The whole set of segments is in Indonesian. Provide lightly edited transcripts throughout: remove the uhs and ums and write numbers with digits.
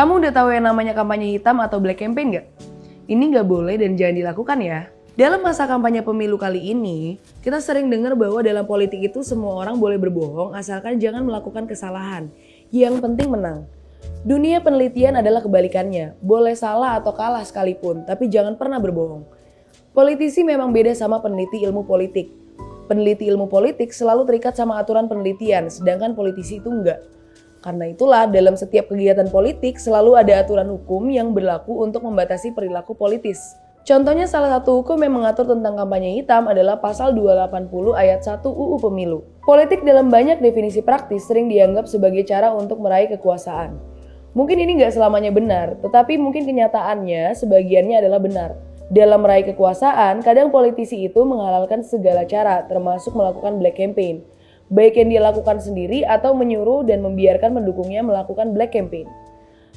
Kamu udah tahu yang namanya kampanye hitam atau black campaign nggak? Ini nggak boleh dan jangan dilakukan ya. Dalam masa kampanye pemilu kali ini, kita sering dengar bahwa dalam politik itu semua orang boleh berbohong asalkan jangan melakukan kesalahan. Yang penting menang. Dunia penelitian adalah kebalikannya, boleh salah atau kalah sekalipun, tapi jangan pernah berbohong. Politisi memang beda sama peneliti ilmu politik. Peneliti ilmu politik selalu terikat sama aturan penelitian, sedangkan politisi itu enggak. Karena itulah dalam setiap kegiatan politik selalu ada aturan hukum yang berlaku untuk membatasi perilaku politis. Contohnya salah satu hukum yang mengatur tentang kampanye hitam adalah pasal 280 ayat 1 UU Pemilu. Politik dalam banyak definisi praktis sering dianggap sebagai cara untuk meraih kekuasaan. Mungkin ini nggak selamanya benar, tetapi mungkin kenyataannya sebagiannya adalah benar. Dalam meraih kekuasaan, kadang politisi itu menghalalkan segala cara, termasuk melakukan black campaign. Baik yang dia lakukan sendiri atau menyuruh dan membiarkan pendukungnya melakukan black campaign.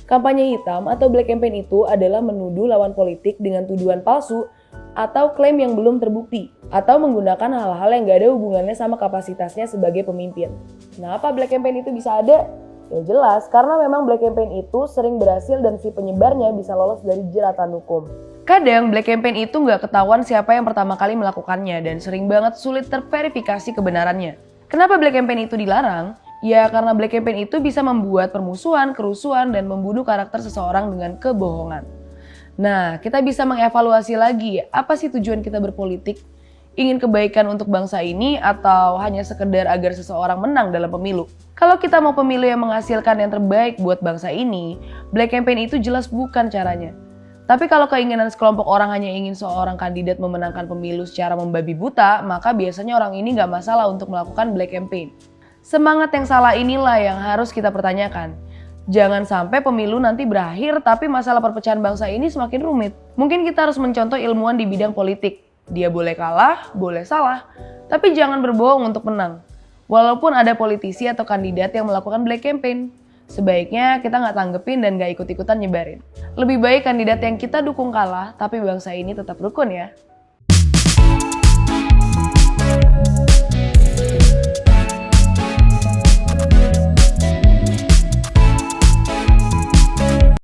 Kampanye hitam atau black campaign itu adalah menuduh lawan politik dengan tuduhan palsu atau klaim yang belum terbukti, atau menggunakan hal-hal yang gak ada hubungannya sama kapasitasnya sebagai pemimpin. Kenapa black campaign itu bisa ada? Ya jelas, karena memang black campaign itu sering berhasil dan si penyebarnya bisa lolos dari jeratan hukum. Kadang black campaign itu gak ketahuan siapa yang pertama kali melakukannya dan sering banget sulit terverifikasi kebenarannya. Kenapa black campaign itu dilarang? Ya karena black campaign itu bisa membuat permusuhan, kerusuhan, dan membunuh karakter seseorang dengan kebohongan. Nah, kita bisa mengevaluasi lagi apa sih tujuan kita berpolitik? Ingin kebaikan untuk bangsa ini atau hanya sekedar agar seseorang menang dalam pemilu? Kalau kita mau pemilu yang menghasilkan yang terbaik buat bangsa ini, black campaign itu jelas bukan caranya. Tapi kalau keinginan sekelompok orang hanya ingin seorang kandidat memenangkan pemilu secara membabi buta, maka biasanya orang ini nggak masalah untuk melakukan black campaign. Semangat yang salah inilah yang harus kita pertanyakan. Jangan sampai pemilu nanti berakhir tapi masalah perpecahan bangsa ini semakin rumit. Mungkin kita harus mencontoh ilmuwan di bidang politik. Dia boleh kalah, boleh salah, tapi jangan berbohong untuk menang. Walaupun ada politisi atau kandidat yang melakukan black campaign, sebaiknya kita nggak tanggepin dan nggak ikut-ikutan nyebarin. Lebih baik kandidat yang kita dukung kalah, tapi bangsa ini tetap rukun ya.